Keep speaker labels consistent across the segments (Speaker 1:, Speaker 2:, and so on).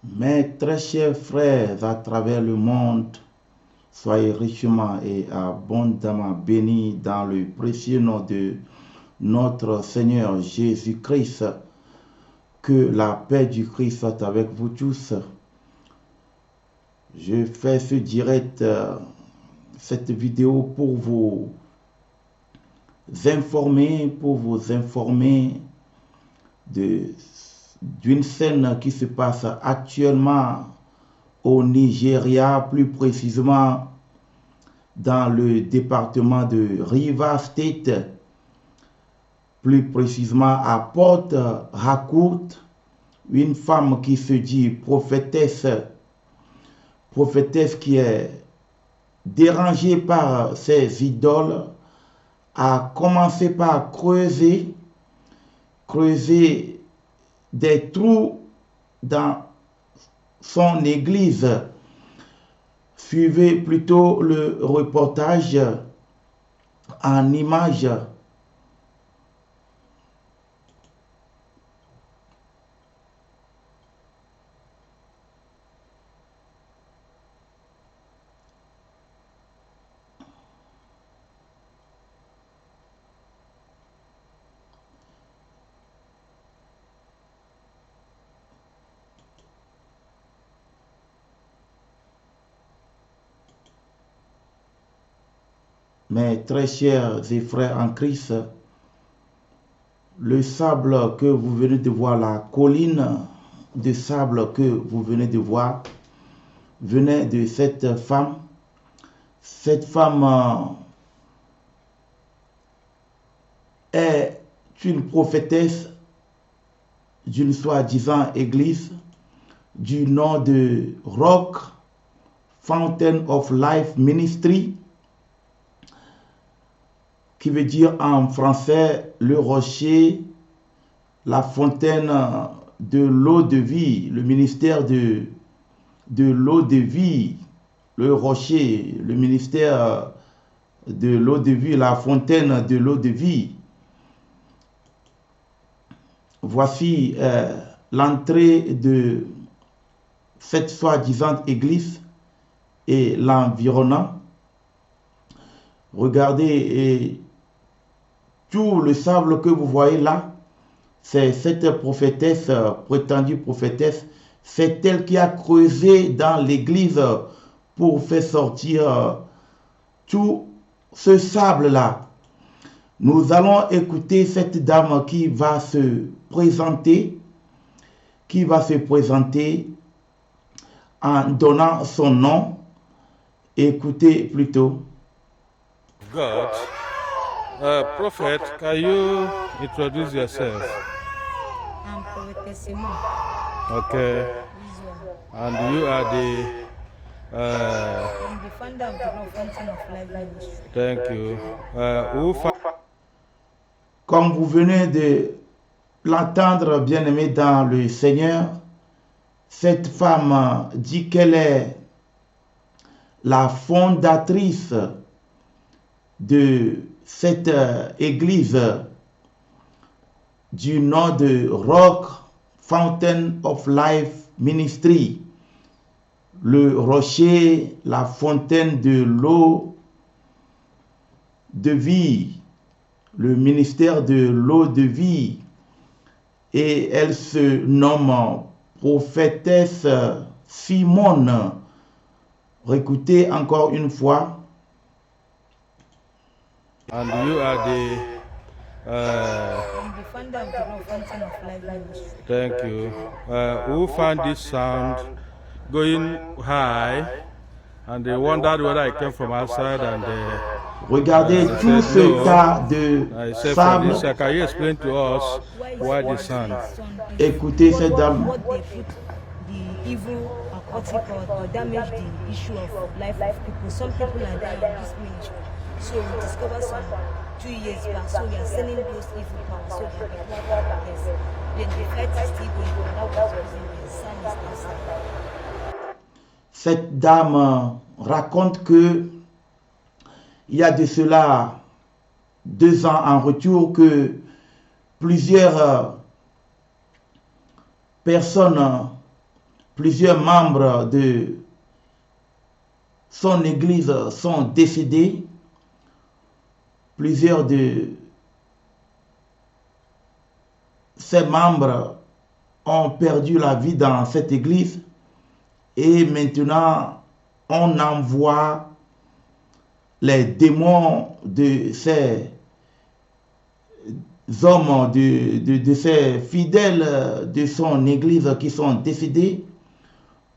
Speaker 1: Mes très chers frères à travers le monde, soyez richement et abondamment bénis dans le précieux nom de notre Seigneur Jésus-Christ. Que la paix du Christ soit avec vous tous. Je fais ce direct, cette vidéo pour vous informer d'une scène qui se passe actuellement au Nigeria, plus précisément dans le département de Rivers State, plus précisément à Port Harcourt. Une femme qui se dit prophétesse qui est dérangée par ses idoles, a commencé par creuser des trous dans son église. Suivez plutôt le reportage en images. Mes très chers et frères en Christ, le sable que vous venez de voir, la colline de sable que vous venez de voir, venait de cette femme. Cette femme est une prophétesse d'une soi-disant église du nom de Rock Fountain of Life Ministry, qui veut dire en français le rocher, la fontaine de l'eau de vie, le ministère de l'eau de vie, le rocher, le ministère de l'eau de vie, la fontaine de l'eau de vie. Voici l'entrée de cette soi-disant église et l'environnant. Regardez, et tout le sable que vous voyez là, c'est cette prophétesse, prétendue prophétesse, c'est elle qui a creusé dans l'église pour faire sortir tout ce sable-là. Nous allons écouter cette dame qui va se présenter, en donnant son nom. Écoutez plutôt.
Speaker 2: God. Prophet, can you introduce yourself?
Speaker 3: I'm Prophetess Simon.
Speaker 2: Okay. And you are
Speaker 3: I'm the founder of the Rock Fountain of Life Ministry.
Speaker 2: thank you.
Speaker 1: Comme vous venez de l'entendre, bien-aimé dans le Seigneur, cette femme dit qu'elle est la fondatrice de cette église du nom de Rock Fountain of Life Ministry, le rocher, la fontaine de l'eau de vie, le ministère de l'eau de vie, et elle se nomme prophétesse Simone. Écoutez encore une fois.
Speaker 2: And you are
Speaker 3: I'm the founder of the Rock Fountain of Life Ministry.
Speaker 2: thank you. Who found this sound going high, and they wondered whether I came from outside, and
Speaker 1: Regardez tout ce tas de
Speaker 2: I said,
Speaker 1: sable.
Speaker 2: Felicia, can you explain to us why the sound?
Speaker 1: Écoutez cette dame.
Speaker 3: What they put the evil occultic or damage the issue of life of people. Some people are dying in this ministry. So we discovered some 2 years back. So we are sending those evil powers so that people are yes. Then the fight is still going on. That was the reason the sun is outside.
Speaker 1: Cette dame raconte que il y a de cela 2 ans en retour que plusieurs personnes Plusieurs membres de son église sont décédés. Plusieurs de ses membres ont perdu la vie dans cette église. Et maintenant, on envoie les démons de ces hommes, de ces fidèles de son église qui sont décédés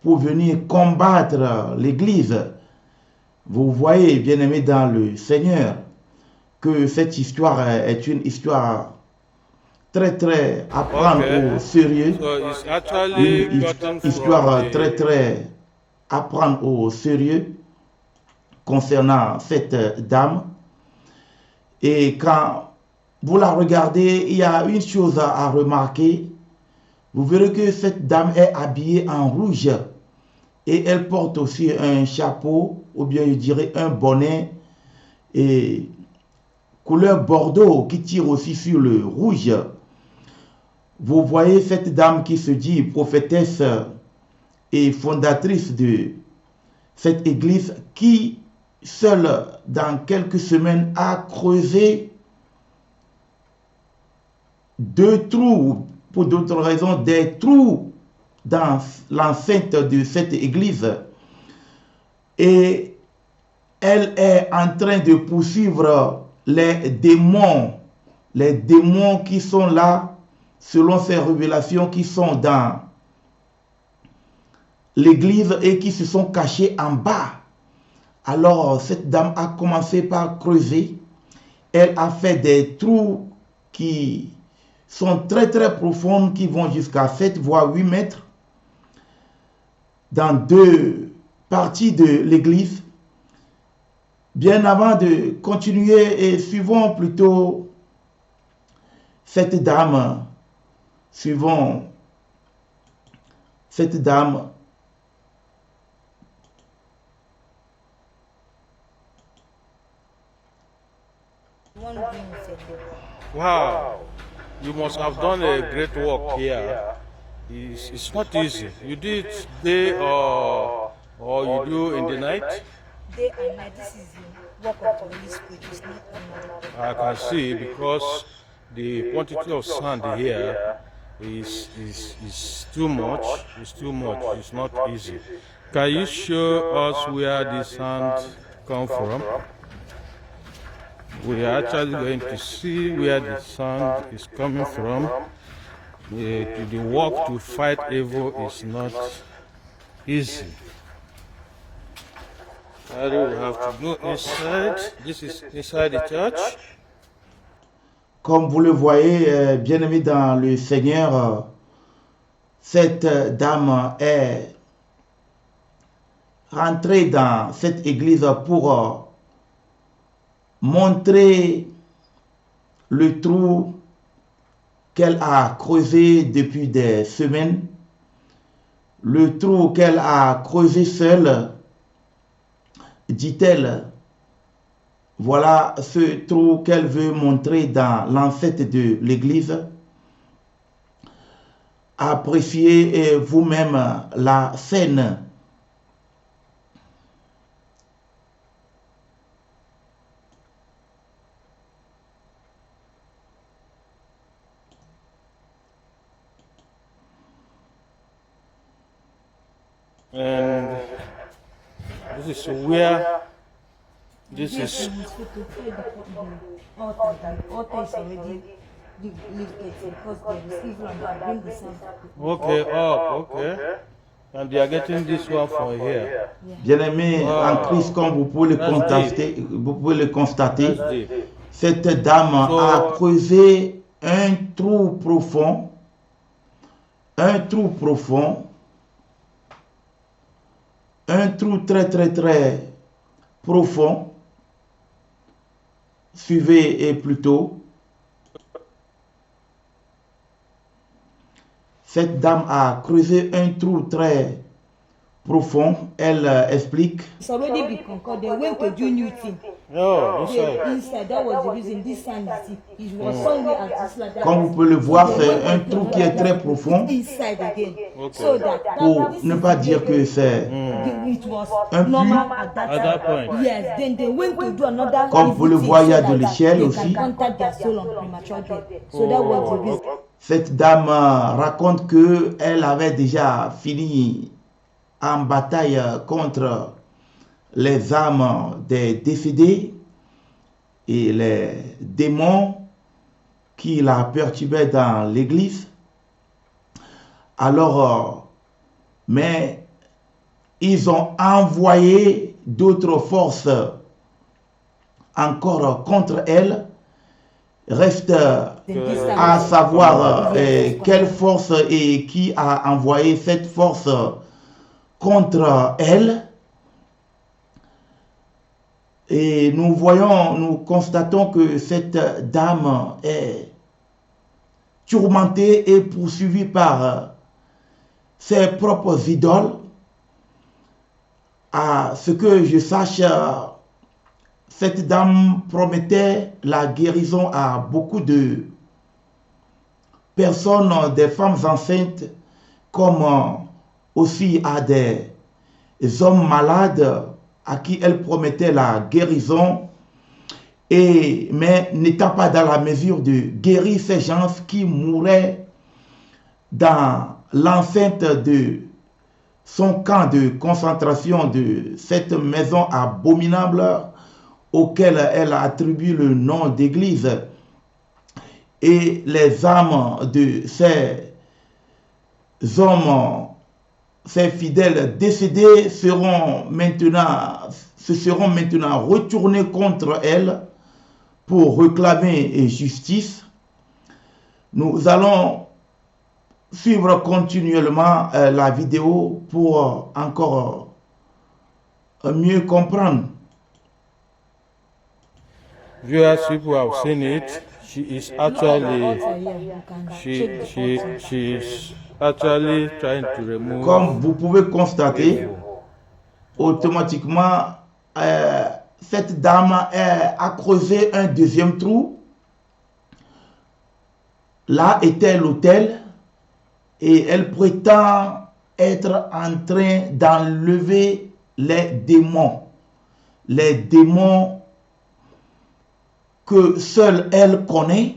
Speaker 1: pour venir combattre l'église. Vous voyez, bien-aimés dans le Seigneur, que cette histoire est une histoire très à prendre au sérieux. Une histoire très à prendre au sérieux concernant cette dame. Et quand vous la regardez, il y a une chose à remarquer. Vous verrez que cette dame est habillée en rouge et elle porte aussi un chapeau, ou bien je dirais un bonnet et couleur bordeaux qui tire aussi sur le rouge. Vous voyez cette dame qui se dit prophétesse et fondatrice de cette église qui, seule, dans quelques semaines, a creusé 2 trous, pour d'autres raisons, des trous dans l'enceinte de cette église. Et elle est en train de poursuivre les démons qui sont là, selon ces révélations, qui sont dans l'église et qui se sont cachés en bas. Alors, cette dame a commencé par creuser. Elle a fait des trous qui sont très profonds, qui vont jusqu'à 7 voire 8 mètres dans 2 parties de l'église. Bien avant de continuer et suivons plutôt cette dame, suivons cette dame.
Speaker 2: Wow, you must have done a great work here. It's not easy. You do it day or you do in the night?
Speaker 3: Day and night, this is the work of the Holy Spirit. It's not ordinary.
Speaker 2: I can see because the quantity of sand here is too much. It's too much. It's not easy. Can you show us where the sand come from? We are actually going to see where the sand is coming from. The work to fight evil is not easy. I will have to go inside. This is inside the church.
Speaker 1: Comme vous le voyez, bien-aimés dans le Seigneur, cette dame est rentrée dans cette église pour montrer le trou qu'elle a creusé depuis des semaines, le trou qu'elle a creusé seule, dit-elle. Voilà ce trou qu'elle veut montrer dans l'enceinte de l'église. Appréciez vous-même la scène.
Speaker 2: And this is where this is.
Speaker 3: The altar is already lifted because there is evil and they bring the sand.
Speaker 2: Okay, up, okay. And they are getting this one from here.
Speaker 1: Bien-aimés en Christ, comme vous pouvez le constater, cette dame a creusé un trou profond, un trou très profond. Suivez plutôt. Cette dame a creusé un trou très profond, elle explique.
Speaker 3: It's already been conquered. They went to do new thing.
Speaker 2: Oh,
Speaker 3: Inside, that was the reason this sand is deep. It was somewhere at this like that.
Speaker 1: Comme vous pouvez le voir, c'est un trou qui est très profond.
Speaker 3: Inside again. So that
Speaker 1: Pour ne pas dire que c'est
Speaker 3: it was
Speaker 1: un
Speaker 3: normal
Speaker 1: puits.
Speaker 3: at
Speaker 2: at that point.
Speaker 3: Yes, then they went to do another.
Speaker 1: Comme vous le voyez, il y a de l'échelle
Speaker 3: they
Speaker 1: aussi.
Speaker 3: can contact their soul on premature death. So that was the reason.
Speaker 1: Cette dame raconte que elle avait déjà fini en bataille contre les âmes des décédés et les démons qui la perturbaient dans l'église. Alors, mais ils ont envoyé d'autres forces encore contre elle. Reste à savoir quelle force et qui a envoyé cette force contre elle. Et nous constatons que cette dame est tourmentée et poursuivie par ses propres idoles. À ce que je sache, cette dame promettait la guérison à beaucoup de personnes, des femmes enceintes, comme aussi à des hommes malades à qui elle promettait la guérison, mais n'étant pas dans la mesure de guérir ces gens qui mouraient dans l'enceinte de son camp de concentration, de cette maison abominable auquel elle attribue le nom d'église. Et les âmes de ces hommes, ces fidèles décédés se seront maintenant retournés contre elle pour réclamer justice. Nous allons suivre continuellement la vidéo pour encore mieux comprendre.
Speaker 2: Viewers, people have seen it. She is actually she's actually trying to remove.
Speaker 1: Comme vous pouvez constater, automatiquement, cette dame a creusé un deuxième trou. Là était l'autel et elle prétend être en train d'enlever les démons que seule elle connaît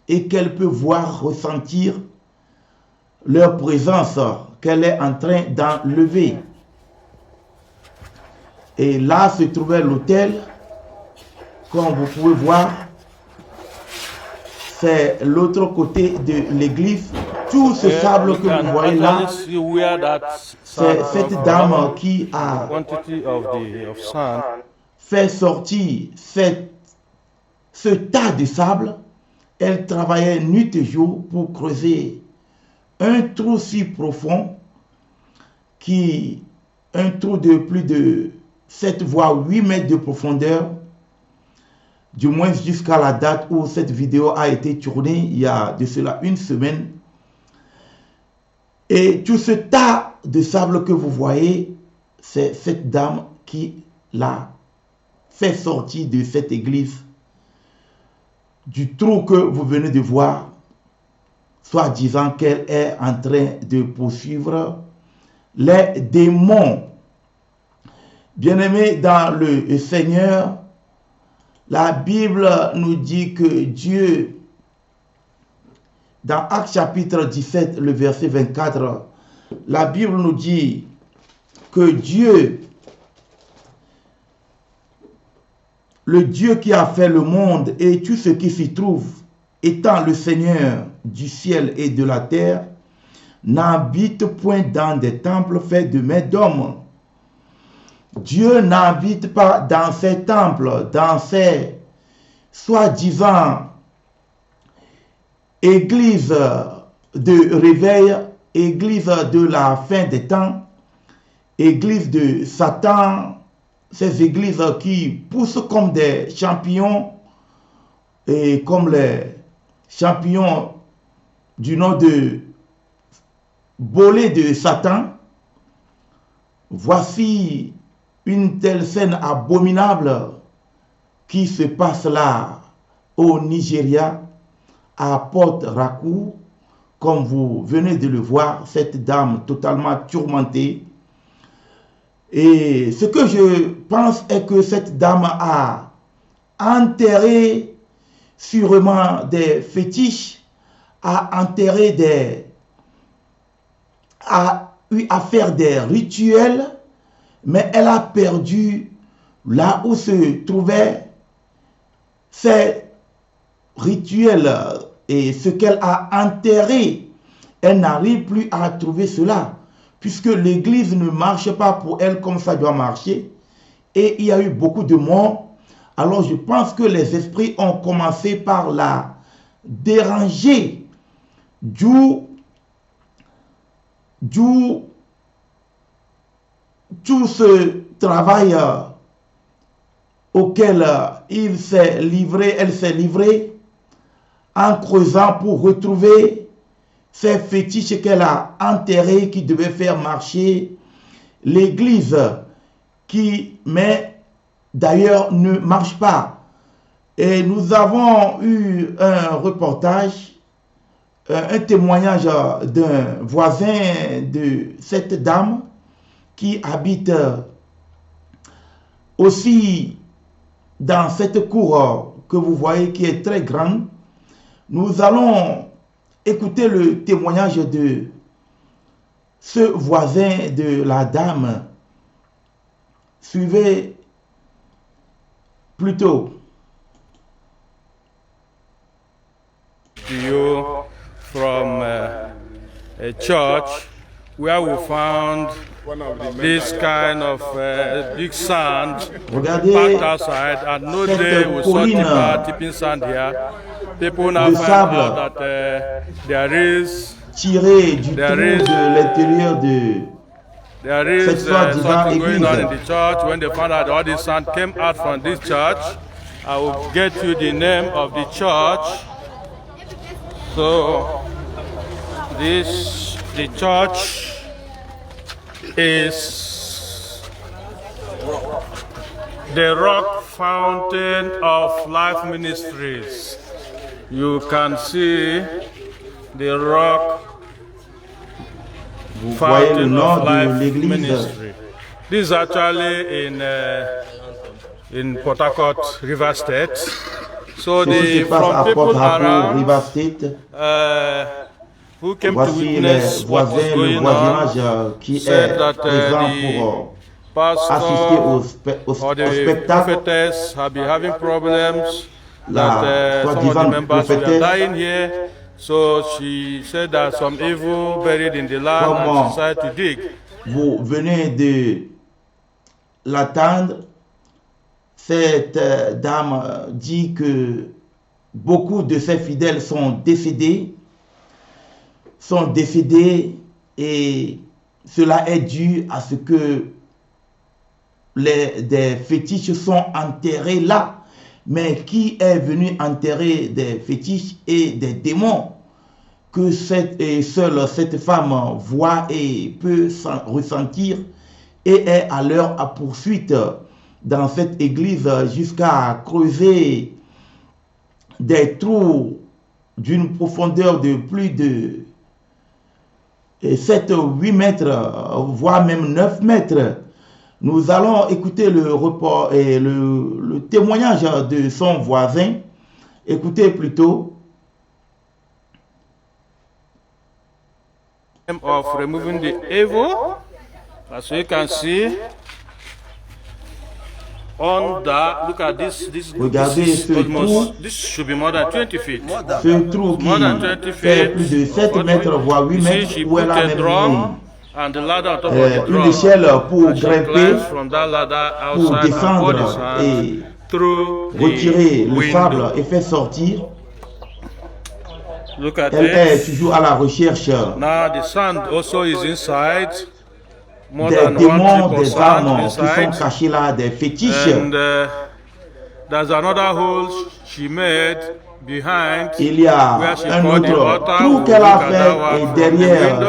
Speaker 1: et qu'elle peut voir, ressentir leur présence qu'elle est en train d'enlever. Et là se trouvait l'autel, comme vous pouvez voir, c'est l'autre côté de l'église. Tout ce sable que vous voyez là, c'est cette dame qui a fait sortir ce tas de sable. Elle travaillait nuit et jour pour creuser un trou si profond, un trou de plus de 7 voire 8 mètres de profondeur, du moins jusqu'à la date où cette vidéo a été tournée, il y a de cela une semaine. Et tout ce tas de sable que vous voyez, c'est cette dame qui l'a fait sortir de cette église, du trou que vous venez de voir, soit disant qu'elle est en train de poursuivre les démons. Bien-aimés dans le Seigneur, la Bible nous dit que Dieu, dans Actes chapitre 17, le verset 24, la Bible nous dit que Dieu, le Dieu qui a fait le monde et tout ce qui s'y trouve, étant le Seigneur du ciel et de la terre, n'habite point dans des temples faits de mains d'hommes. Dieu n'habite pas dans ces temples, dans ces soi-disant églises de réveil, églises de la fin des temps, églises de Satan, ces églises qui poussent comme des champignons et comme les champignons du nom de bolé de Satan. Voici une telle scène abominable qui se passe là au Nigeria, à Port Harcourt. Comme vous venez de le voir, cette dame totalement tourmentée. Et ce que je pense est que cette dame a enterré sûrement des fétiches, a eu à faire des rituels, mais elle a perdu là où se trouvaient ces rituels et ce qu'elle a enterré. Elle n'arrive plus à trouver cela, puisque l'église ne marche pas pour elle comme ça doit marcher. Et il y a eu beaucoup de morts. Alors je pense que les esprits ont commencé par la déranger. D'où tout ce travail auquel elle s'est livrée en creusant pour retrouver ces fétiches qu'elle a enterrés qui devaient faire marcher l'église, mais d'ailleurs ne marche pas. Et nous avons eu un reportage, un témoignage d'un voisin de cette dame qui habite aussi dans cette cour que vous voyez qui est très grande. Nous allons écouter le témoignage de ce voisin de la dame. Suivez plutôt.
Speaker 2: You from a church where we found this kind of big sand packed outside, and no day we saw tipping sand here. People now find out that there is
Speaker 1: tiré du trou de l'intérieur de
Speaker 2: cette soi-disant going on in the church. When they found out all this sand came out from this church, I will get you the name of the church. So the church is the Rock Fountain of Life Ministries. You can see the Rock Fountain of Life Ministry. This is actually in Port Harcourt, River State. So from people around who came to witness what was going on said that the pastor or the prophetess have been having problems, that some of the members were dying here. So she said that some evil buried in the land and she decided to dig.
Speaker 1: Vous venez de l'attendre. Cette dame dit que beaucoup de ses fidèles sont décédés et cela est dû à ce que des fétiches sont enterrés là. Mais qui est venu enterrer des fétiches et des démons que seule cette femme voit et peut ressentir et est à leur poursuite dans cette église jusqu'à creuser des trous d'une profondeur de plus de 7 ou 8 mètres, voire même 9 mètres. Nous allons écouter le témoignage de son voisin. Écoutez plutôt.
Speaker 2: Of removing the evil, as you can see. On that, look at this.
Speaker 1: Regardez ce trou.
Speaker 2: This should be more than 20 feet.
Speaker 1: Ce trou qui fait plus de 7 mètres, voire 8 mètres, où elle a même
Speaker 2: and the ladder on top of the
Speaker 1: une échelle pour grimper,
Speaker 2: from that ladder
Speaker 1: pour
Speaker 2: outside
Speaker 1: descendre et retirer le sable et faire sortir.
Speaker 2: Look at
Speaker 1: Elle est toujours à la recherche
Speaker 2: now the sand also is inside.
Speaker 1: Des démons, des âmes qui sont cachés là, des fétiches.
Speaker 2: And there's another hole she made behind.
Speaker 1: Il y a un autre trou qu'elle a fait et derrière,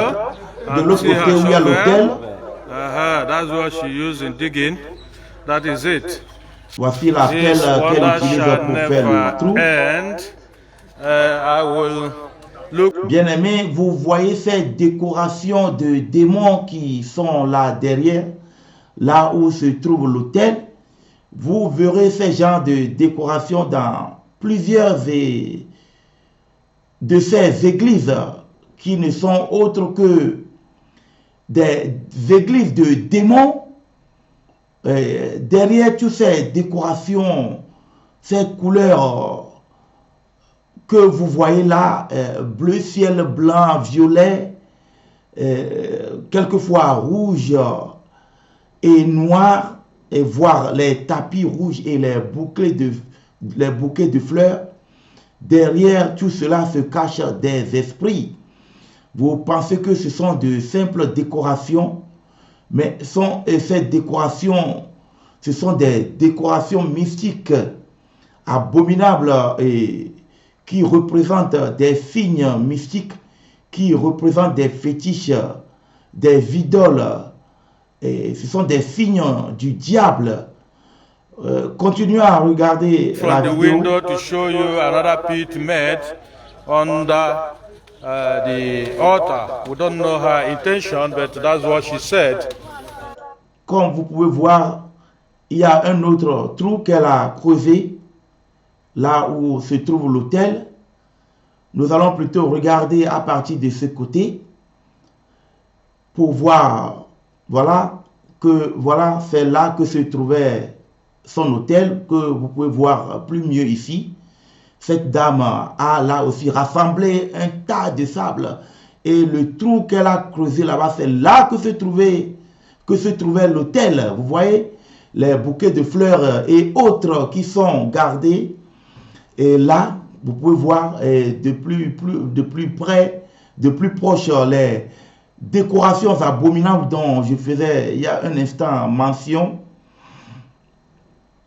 Speaker 1: de l'autre côté où il y a l'hôtel,
Speaker 2: That's what she used in digging. That is it.
Speaker 1: Voici la pelle
Speaker 2: This
Speaker 1: qu'elle
Speaker 2: wonder
Speaker 1: utilise
Speaker 2: shall
Speaker 1: pour faire le trou.
Speaker 2: never end. I will look.
Speaker 1: Bien-aimés, vous voyez ces décorations de démons qui sont là derrière, là où se trouve l'autel. Vous verrez ces genres de décorations dans plusieurs de ces églises qui ne sont autres que des églises de démons. Derrière toutes ces décorations, ces couleurs que vous voyez là, bleu ciel, blanc, violet, quelquefois rouge et noir, et voir les tapis rouges et les bouquets de fleurs, derrière tout cela se cachent des esprits. Vous pensez que ce sont de simples décorations, mais ces décorations, ce sont des décorations mystiques, abominables, et qui représentent des signes mystiques, qui représentent des fétiches, des idoles, et ce sont des signes du diable. Continuez à regarder la
Speaker 2: From the
Speaker 1: vidéo.
Speaker 2: window to show you another pit made under the altar. We don't know her intention, but that's what she said.
Speaker 1: Comme vous pouvez voir, il y a un autre trou qu'elle a creusé, là où se trouve l'autel. Nous allons plutôt regarder à partir de ce côté pour voir, voilà, c'est là que se trouvait son autel, que vous pouvez voir plus mieux ici. Cette dame a là aussi rassemblé un tas de sable, et le trou qu'elle a creusé là-bas, c'est là que se trouvait l'autel. Vous voyez les bouquets de fleurs et autres qui sont gardés, et là vous pouvez voir de plus près, de plus proche, les décorations abominables dont je faisais il y a un instant mention.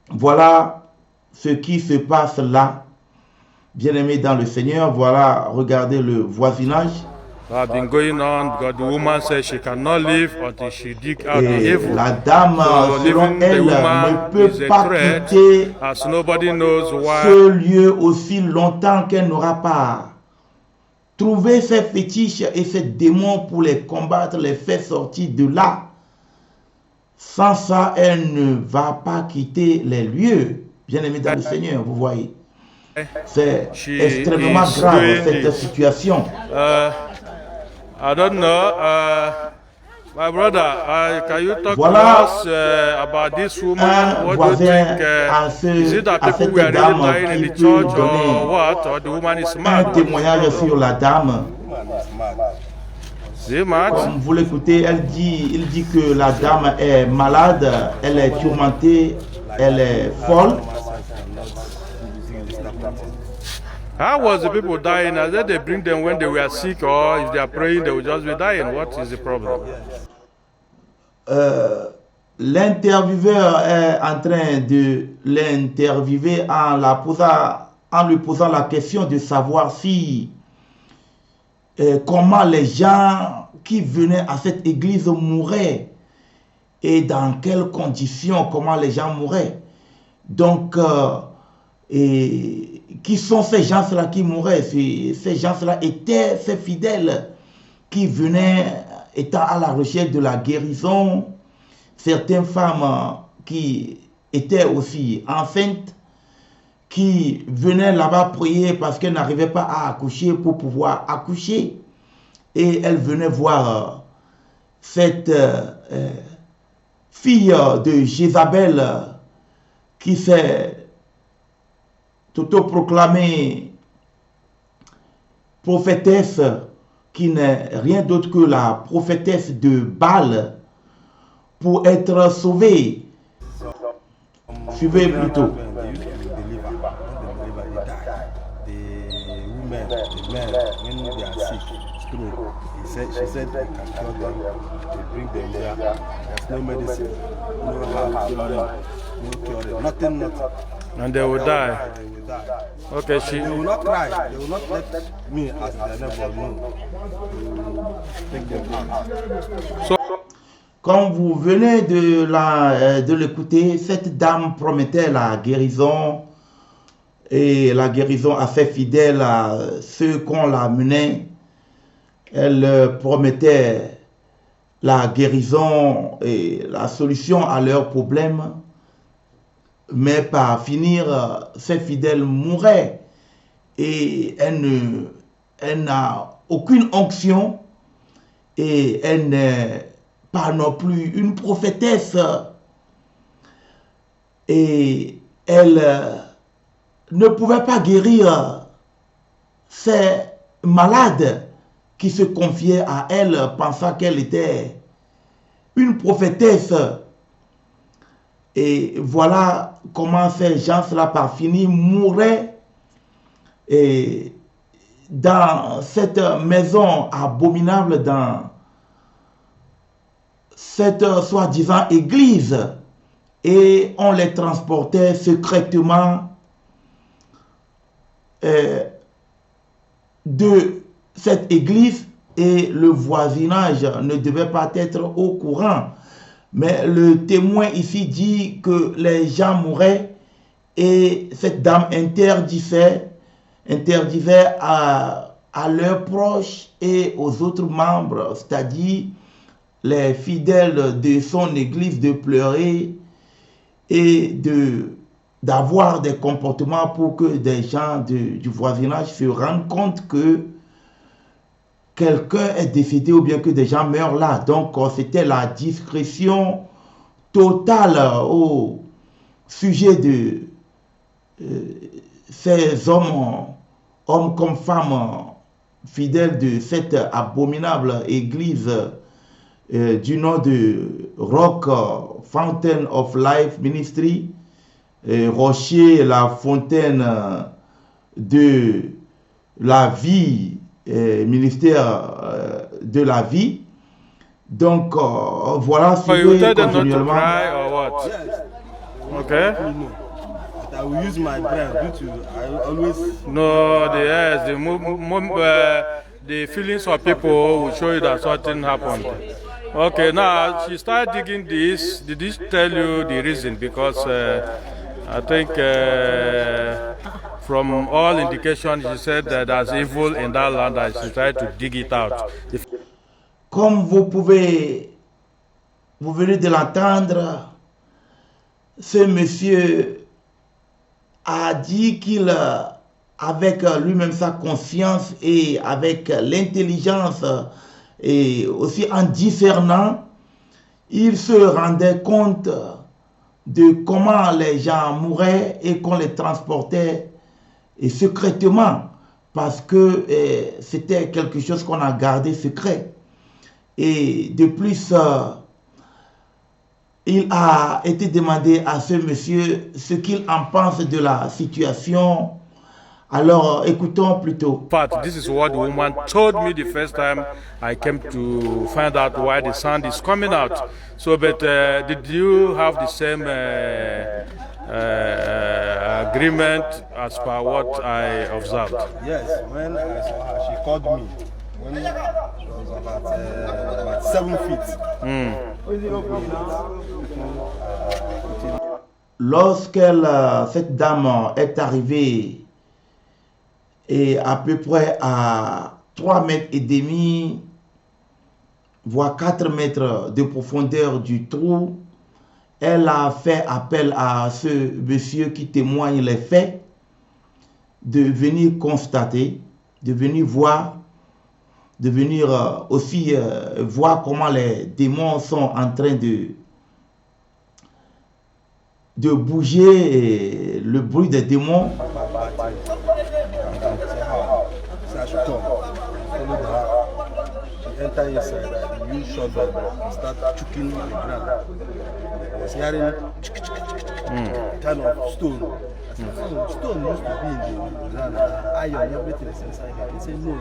Speaker 1: Voilà ce qui se passe là, bien-aimés dans le Seigneur. Voilà, regardez le voisinage.
Speaker 2: I've been going on because the woman said she cannot leave until she dig out the
Speaker 1: Et
Speaker 2: evil.
Speaker 1: la dame,
Speaker 2: So
Speaker 1: selon
Speaker 2: leaving the
Speaker 1: elle,
Speaker 2: woman
Speaker 1: ne peut
Speaker 2: is a
Speaker 1: pas
Speaker 2: threat,
Speaker 1: quitter
Speaker 2: as nobody knows why.
Speaker 1: ce lieu aussi longtemps qu'elle n'aura pas trouvé ces fétiches et ces démons pour les combattre, les faire sortir de là. Sans ça, elle ne va pas quitter les lieux. Bien-aimés dans le Seigneur, vous voyez. C'est
Speaker 2: She
Speaker 1: extrêmement
Speaker 2: is
Speaker 1: grave,
Speaker 2: doing
Speaker 1: cette
Speaker 2: this.
Speaker 1: situation.
Speaker 2: I don't know. My brother, can you talk
Speaker 1: Voilà
Speaker 2: to us about this woman?
Speaker 1: un
Speaker 2: What do you
Speaker 1: voisin
Speaker 2: think?
Speaker 1: à
Speaker 2: Is it that
Speaker 1: à
Speaker 2: people
Speaker 1: cette
Speaker 2: were really
Speaker 1: dame
Speaker 2: dying in
Speaker 1: qui
Speaker 2: the
Speaker 1: peut
Speaker 2: church or
Speaker 1: donner
Speaker 2: what? Or the woman is
Speaker 1: un
Speaker 2: mad?
Speaker 1: témoignage sur la dame.
Speaker 2: Is he mad?
Speaker 1: Comme vous l'écoutez, il dit que la dame est malade, elle est tourmentée, elle est folle.
Speaker 2: How was the people dying? As they bring them when they were sick, or if they are praying, they will just be dying. What is the problem?
Speaker 1: L'intervieweur est en train de l'interviewer en lui posant la question de savoir si comment les gens qui venaient à cette église mouraient et dans quelles conditions, comment les gens mouraient. Donc, et qui sont ces gens-là qui mouraient? Ces gens-là étaient ces fidèles qui venaient, étant à la recherche de la guérison. Certaines femmes qui étaient aussi enceintes, qui venaient là-bas prier parce qu'elles n'arrivaient pas à accoucher pour pouvoir accoucher. Et elles venaient voir cette fille de Jézabel qui s'est autoproclamée prophétesse, qui n'est rien d'autre que la prophétesse de Baal, pour être sauvée. Suivez plutôt.
Speaker 4: She said they can cure them, they bring them there. There's no medicine, no cure, nothing.
Speaker 2: And they will die.
Speaker 4: They will die.
Speaker 2: Okay,
Speaker 4: They will not cry. They will not let me as their neighbor know. They will take them out.
Speaker 2: So,
Speaker 1: Comme vous venez de l'écouter, cette dame promettait la guérison, et la guérison assez fidèle à ceux qu'on la menait. Elle promettait la guérison et la solution à leurs problèmes, mais par finir, ces fidèles mouraient et elle n'a aucune onction et elle n'est pas non plus une prophétesse et elle ne pouvait pas guérir ces malades qui se confiaient à elle, pensant qu'elle était une prophétesse. Et voilà comment ces gens-là, par finir, mouraient et dans cette maison abominable, dans cette soi-disant église, et on les transportait secrètement de cette église et le voisinage ne devait pas être au courant. Mais le témoin ici dit que les gens mouraient et cette dame interdisait à leurs proches et aux autres membres, c'est-à-dire les fidèles de son église, de pleurer et d'avoir des comportements pour que des gens du voisinage se rendent compte que quelqu'un est décédé ou bien que des gens meurent là. Donc, c'était la discrétion totale au sujet de ces hommes comme femmes fidèles de cette abominable église du nom de Rock Fountain of Life Ministry, Rocher, la fontaine de la vie, ministère de la vie. Donc voilà,
Speaker 2: suivez
Speaker 1: continuellement.
Speaker 2: Okay.
Speaker 4: I will use my brain due to I always.
Speaker 2: No, the feelings of people will show you that something happened. Okay, now she started digging this. Did this tell you the reason? Because I think from all indications, she said that there's evil in that land and she tried to dig it out.
Speaker 1: Comme vous venez de l'entendre, ce monsieur a dit qu'il, avec lui-même sa conscience et avec l'intelligence et aussi en discernant, il se rendait compte de comment les gens mouraient et qu'on les transportait secrètement parce que c'était quelque chose qu'on a gardé secret. Et de plus, il a été demandé à ce monsieur ce qu'il en pense de la situation. Alors, écoutons plutôt.
Speaker 2: But this is what the woman told me the first time I came to find out why the sound is coming out. So, but did you have the same agreement as per what I observed?
Speaker 4: Yes, when I saw her, she called me. When she was about 7 feet.
Speaker 1: Lorsqu'elle, cette dame est arrivée et à peu près à 3,5 mètres, voire 4 mètres de profondeur du trou, elle a fait appel à ce monsieur qui témoigne les faits de venir constater, de venir voir, de venir aussi voir comment les démons sont en train de bouger, et le bruit des démons.
Speaker 4: Enter inside and use shovel and start choking the ground. I was hearing kind of stone. Stone used to be in the ground, iron, everything is inside here. He said, no,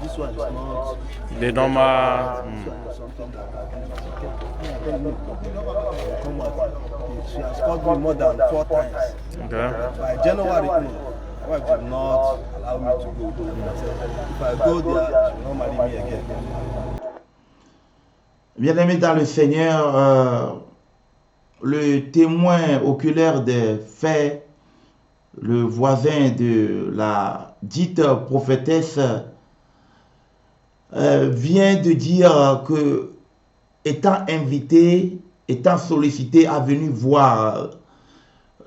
Speaker 4: this one is not
Speaker 2: the normal.
Speaker 4: This one is something that come out. She has called me more than 4 times.
Speaker 2: Okay.
Speaker 4: By January, my wife did not allow me to go. I said, if I go there, she will not marry me again.
Speaker 1: Bien-aimés dans le Seigneur, le témoin oculaire des faits, le voisin de la dite prophétesse, vient de dire que, étant invité, étant sollicité, a venu voir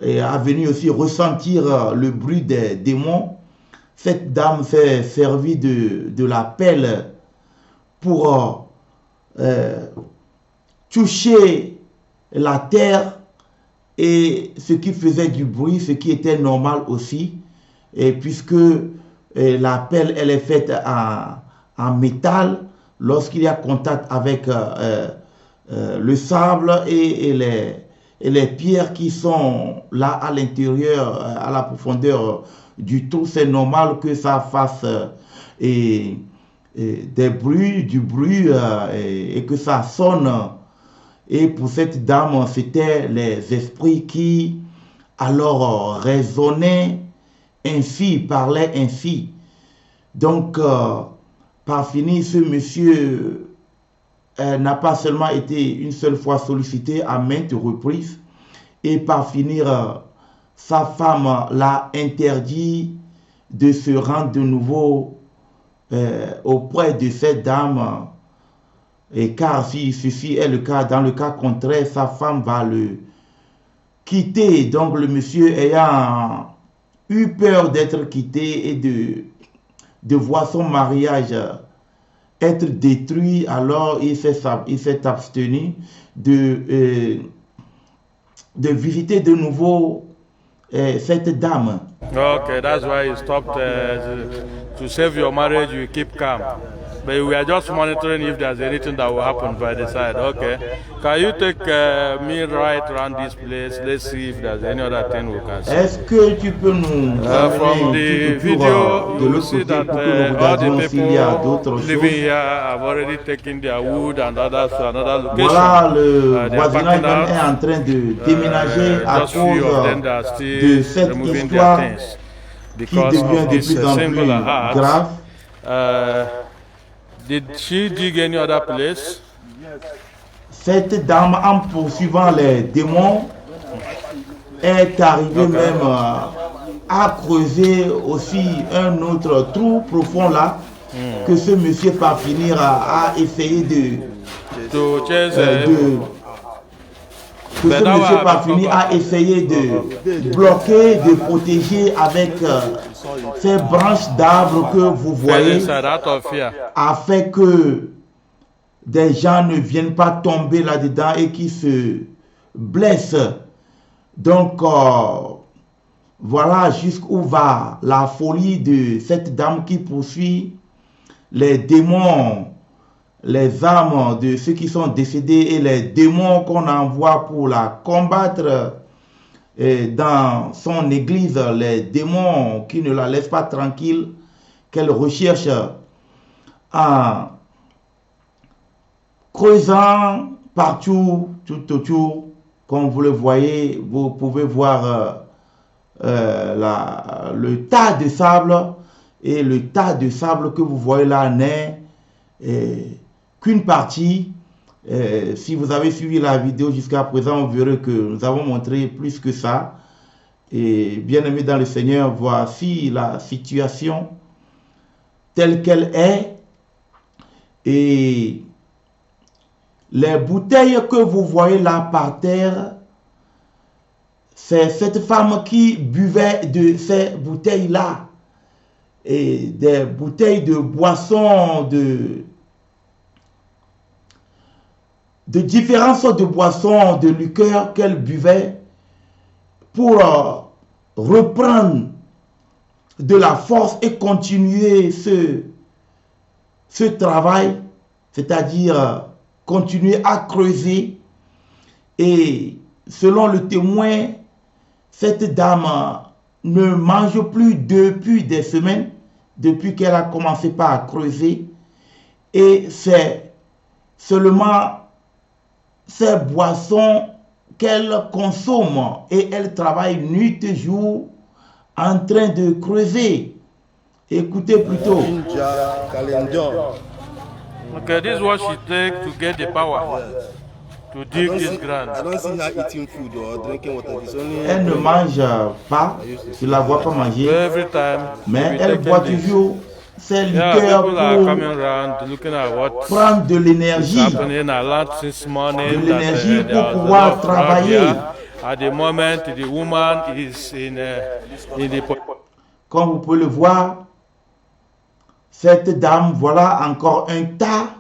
Speaker 1: et a venu aussi ressentir le bruit des démons. Cette dame s'est servie de la pelle pour toucher la terre et ce qui faisait du bruit, ce qui était normal aussi, et puisque la pelle elle est faite en métal, lorsqu'il y a contact avec le sable et les pierres qui sont là à l'intérieur, à la profondeur du trou, c'est normal que ça fasse du bruit et que ça sonne. Et pour cette dame, c'était les esprits qui alors raisonnaient ainsi, parlaient ainsi. Donc, par finir, ce monsieur n'a pas seulement été une seule fois sollicité à maintes reprises, et par finir, sa femme l'a interdit de se rendre de nouveau auprès de cette dame, et car si ceci est le cas, dans le cas contraire, sa femme va le quitter. Donc le monsieur ayant eu peur d'être quitté et de voir son mariage être détruit, alors il s'est abstenu de visiter de nouveau cette dame.
Speaker 2: Okay, that's why you stopped to save your marriage. You keep calm, but we are just monitoring if there's anything that will happen by the side. Okay, can you take me right around this place? Let's see if there's any other thing we can see.
Speaker 1: Est-ce que tu peux nous
Speaker 2: From the video,
Speaker 1: de
Speaker 2: you
Speaker 1: l'autre
Speaker 2: see
Speaker 1: côté
Speaker 2: that
Speaker 1: pour que nous
Speaker 2: all the
Speaker 1: regardions s'il y a d'autres
Speaker 2: people living
Speaker 1: choses?
Speaker 2: here have already taken their wood and others to another location.
Speaker 1: Voilà, le
Speaker 2: They are
Speaker 1: voisinage
Speaker 2: backing
Speaker 1: même
Speaker 2: out.
Speaker 1: est en train de déménager à
Speaker 2: Just few of them
Speaker 1: cause
Speaker 2: that are
Speaker 1: de
Speaker 2: still
Speaker 1: cette
Speaker 2: removing their
Speaker 1: histoire
Speaker 2: things
Speaker 1: qui
Speaker 2: because
Speaker 1: devient
Speaker 2: of
Speaker 1: de
Speaker 2: this
Speaker 1: plus en plus
Speaker 2: singular heart.
Speaker 1: grave.
Speaker 2: Did she dig any other place?
Speaker 1: Cette dame, en poursuivant les démons, est arrivée même à creuser aussi un autre trou profond là, que ce monsieur par finir a essayé
Speaker 2: To chase
Speaker 1: que ce monsieur par finir a essayé de bloquer, de protéger avec ces branches d'arbres que vous voyez,
Speaker 2: inside out of here.
Speaker 1: afin que des gens ne viennent pas tomber là-dedans et qui se blessent. Donc, voilà jusqu'où va la folie de cette dame qui poursuit les démons, les âmes de ceux qui sont décédés et les démons qu'on envoie pour la combattre dans son église, les démons qui ne la laissent pas tranquille, qu'elle recherche en creusant partout, tout autour. Comme vous le voyez, vous pouvez voir le tas de sable, et le tas de sable que vous voyez là n'est qu'une partie. Si vous avez suivi la vidéo jusqu'à présent, vous verrez que nous avons montré plus que ça. Et bien aimé dans le Seigneur, voici la situation telle qu'elle est. Et les bouteilles que vous voyez là par terre, c'est cette femme qui buvait de ces bouteilles-là. Et des bouteilles de boissons, de différentes sortes de boissons, de liqueurs qu'elle buvait pour reprendre de la force et continuer ce travail, c'est-à-dire continuer à creuser. Et selon le témoin, cette dame ne mange plus depuis des semaines, depuis qu'elle a commencé par creuser. Et c'est seulement ces boissons qu'elle consomme. Et elle travaille nuit et jour en train de creuser. Écoutez plutôt.
Speaker 2: Okay, this is what she takes to get the power to dig this
Speaker 4: I
Speaker 2: ground.
Speaker 4: don't see her eating food or drinking water. It's only
Speaker 1: Elle ne mange pas, tu la vois pas
Speaker 2: So
Speaker 1: manger,
Speaker 2: every time
Speaker 1: mais
Speaker 2: we
Speaker 1: elle
Speaker 2: taking
Speaker 1: boit
Speaker 2: this.
Speaker 1: toujours ses
Speaker 2: Yeah,
Speaker 1: liqueurs
Speaker 2: people are
Speaker 1: pour
Speaker 2: coming around looking at what
Speaker 1: prendre de
Speaker 2: is
Speaker 1: l'énergie,
Speaker 2: happening. I learned since morning that
Speaker 1: l'énergie
Speaker 2: there
Speaker 1: pour
Speaker 2: was a
Speaker 1: pouvoir
Speaker 2: lot of crowd
Speaker 1: travailler.
Speaker 2: here. At the moment, the woman is in the
Speaker 1: Comme vous pouvez le voir, cette dame, voilà encore un tas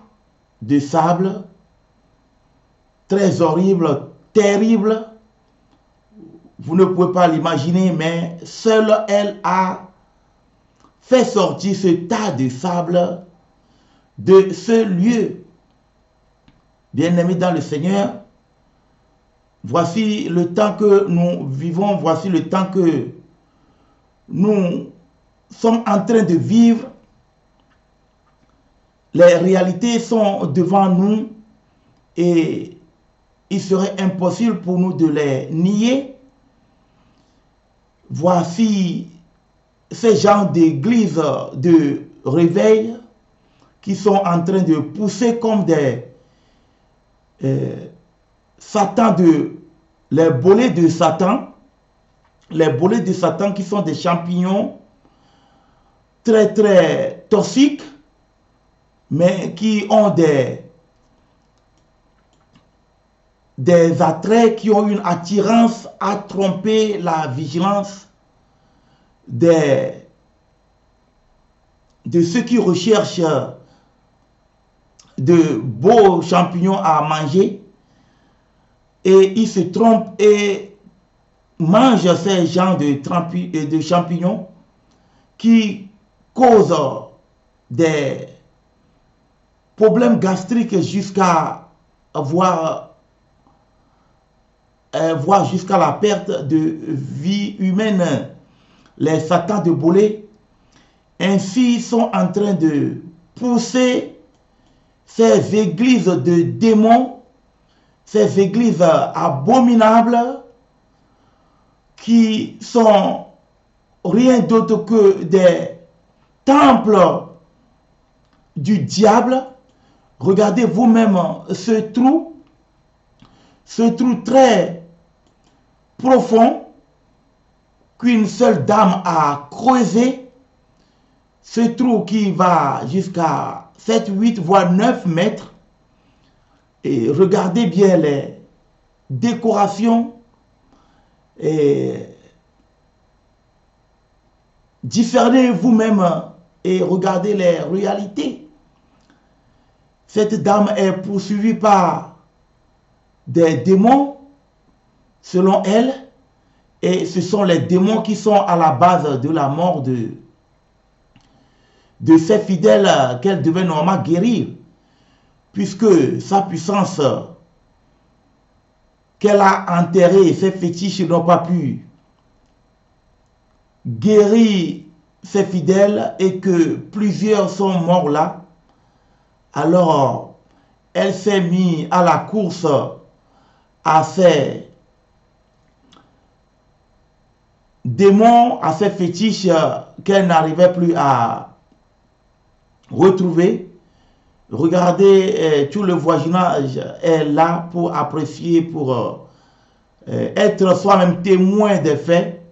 Speaker 1: de sable, très horrible, terrible. Vous ne pouvez pas l'imaginer, mais seule elle a fait sortir ce tas de sable de ce lieu. Bien-aimés dans le Seigneur, voici le temps que nous vivons, voici le temps que nous sommes en train de vivre. Les réalités sont devant nous et il serait impossible pour nous de les nier. Voici ces gens d'église de réveil qui sont en train de pousser comme des Satan les bolets de Satan. Les bolets de Satan qui sont des champignons très très toxiques, mais qui ont des attraits, qui ont une attirance à tromper la vigilance de ceux qui recherchent de beaux champignons à manger, et ils se trompent et mangent ces genres de champignons qui causent des problèmes gastriques jusqu'à voir jusqu'à la perte de vie humaine. Les satans de bolets ainsi sont en train de pousser ces églises de démons, ces églises abominables qui sont rien d'autre que des temples du diable. Regardez vous-même ce trou très profond qu'une seule dame a creusé, ce trou qui va jusqu'à 7, 8, voire 9 mètres. Et regardez bien les décorations et discernez vous-même et regardez les réalités. Cette dame est poursuivie par des démons, selon elle, et ce sont les démons qui sont à la base de la mort de ces fidèles qu'elle devait normalement guérir, puisque sa puissance qu'elle a enterrée, ses fétiches n'ont pas pu guérir ses fidèles et que plusieurs sont morts là. Alors, elle s'est mise à la course à ces démons, à ces fétiches qu'elle n'arrivait plus à retrouver. Regardez, tout le voisinage est là pour apprécier, pour être soi-même témoin des faits.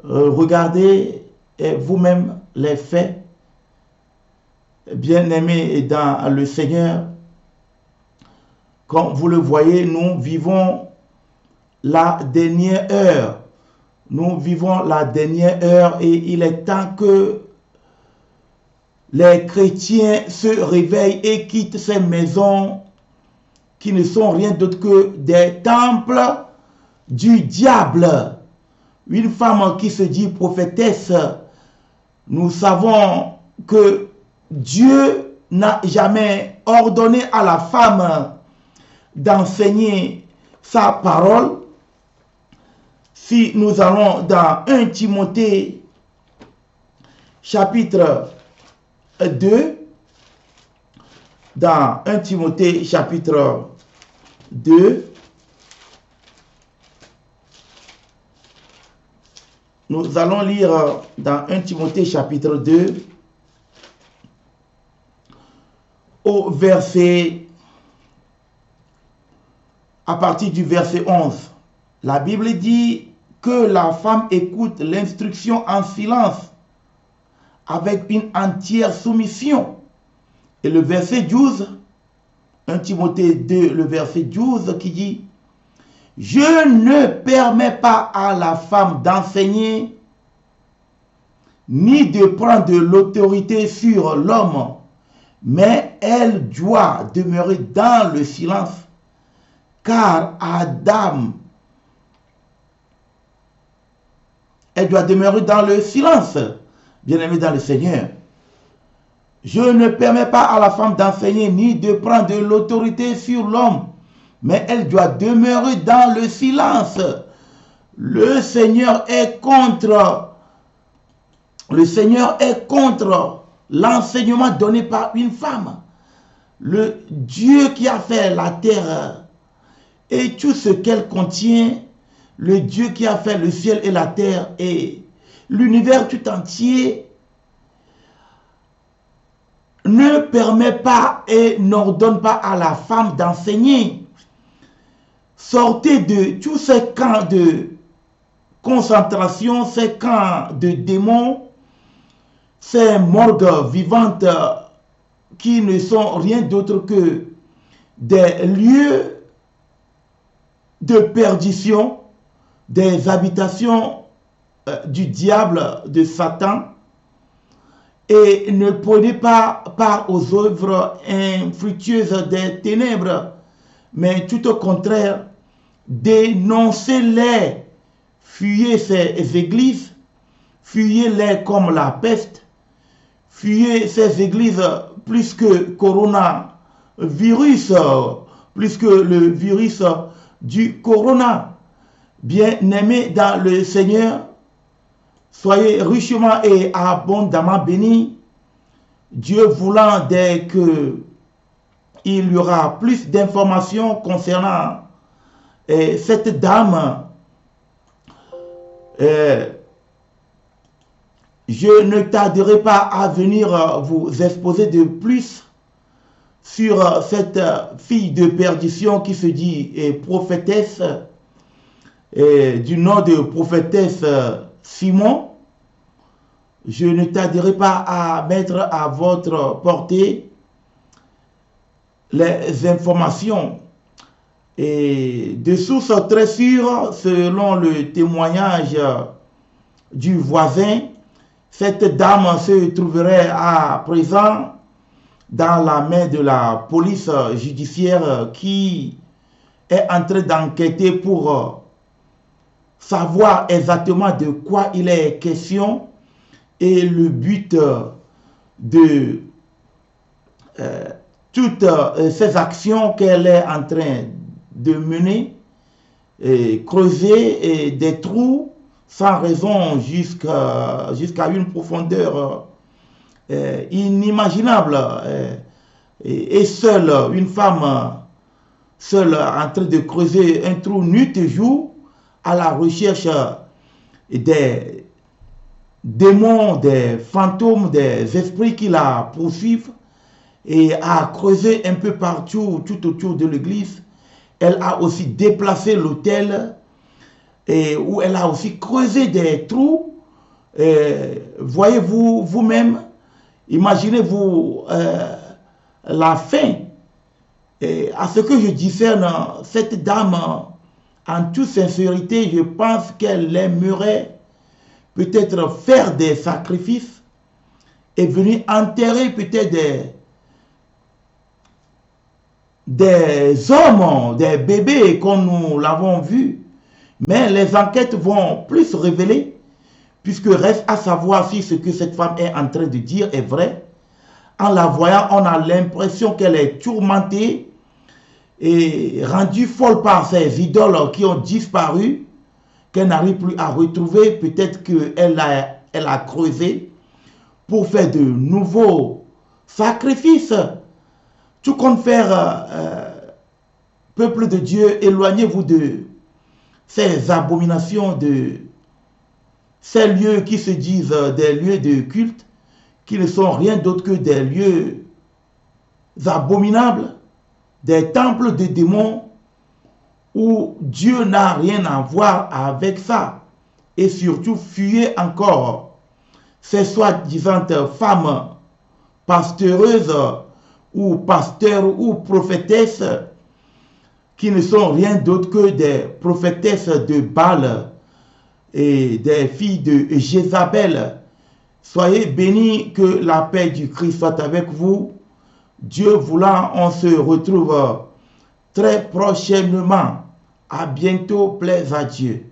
Speaker 1: Regardez vous-même les faits. Bien-aimés dans le Seigneur, comme vous le voyez, nous vivons la dernière heure. Nous vivons la dernière heure et il est temps que les chrétiens se réveillent et quittent ces maisons qui ne sont rien d'autre que des temples du diable. Une femme qui se dit prophétesse, nous savons que Dieu n'a jamais ordonné à la femme d'enseigner sa parole. Si nous allons dans 1 Timothée chapitre 2, dans 1 Timothée chapitre 2, nous allons lire dans 1 Timothée chapitre 2, au verset, à partir du verset 11. La Bible dit que la femme écoute l'instruction en silence, avec une entière soumission. Et le verset 12, 1 Timothée 2, le verset 12 qui dit, « Je ne permets pas à la femme d'enseigner, ni de prendre de l'autorité sur l'homme, mais elle doit demeurer dans le silence, car Adam, elle doit demeurer dans le silence, bien-aimé dans le Seigneur. Je ne permets pas à la femme d'enseigner ni de prendre de l'autorité sur l'homme, mais elle doit demeurer dans le silence. Le Seigneur est contre l'enseignement donné par une femme. Le Dieu qui a fait la terre et tout ce qu'elle contient, le Dieu qui a fait le ciel et la terre et l'univers tout entier, ne permet pas et n'ordonne pas à la femme d'enseigner. Sortez de tous ces camps de concentration, ces camps de démons, ces morgues vivantes qui ne sont rien d'autre que des lieux de perdition, des habitations du diable, de Satan, et ne prenez pas part aux œuvres infructueuses des ténèbres, mais tout au contraire, dénoncez-les, fuyez ces églises, fuyez-les comme la peste, fuyez ces églises plus que coronavirus, plus que le virus du corona. Bien-aimés dans le Seigneur, soyez richement et abondamment bénis. Dieu voulant, dès que il y aura plus d'informations concernant cette dame, je ne tarderai pas à venir vous exposer de plus sur cette fille de perdition qui se dit prophétesse, du nom de prophétesse Simon. Je ne tarderai pas à mettre à votre portée les informations et de sources très sûres, selon le témoignage du voisin. Cette dame se trouverait à présent dans la main de la police judiciaire qui est en train d'enquêter pour savoir exactement de quoi il est question et le but de toutes ces actions qu'elle est en train de mener, et creuser des trous sans raison jusqu'à une profondeur inimaginable. Et seule, une femme seule en train de creuser un trou nuit et jour à la recherche des démons, des fantômes, des esprits qui la poursuivent, et à creuser un peu partout, tout autour de l'église. Elle a aussi déplacé l'autel, où elle a aussi creusé des trous. Voyez-vous vous-même, imaginez-vous la fin. Et à ce que je discerne, cette dame, en toute sincérité, je pense qu'elle aimerait peut-être faire des sacrifices et venir enterrer peut-être des hommes, des bébés comme nous l'avons vu. Mais les enquêtes vont plus révéler, puisque reste à savoir si ce que cette femme est en train de dire est vrai. En la voyant, on a l'impression qu'elle est tourmentée et rendue folle par ces idoles qui ont disparu, qu'elle n'arrive plus à retrouver. Peut-être qu'elle a creusé pour faire de nouveaux sacrifices. Tout compte faire, peuple de Dieu, éloignez-vous de ces abominations, de ces lieux qui se disent des lieux de culte, qui ne sont rien d'autre que des lieux abominables, des temples de démons où Dieu n'a rien à voir avec ça. Et surtout, fuyez encore ces soi-disant femmes pasteureuses ou pasteurs ou prophétesses qui ne sont rien d'autre que des prophétesses de Baal et des filles de Jézabel. Soyez bénis, que la paix du Christ soit avec vous. Dieu voulant, on se retrouve très prochainement. À bientôt, plaise à Dieu.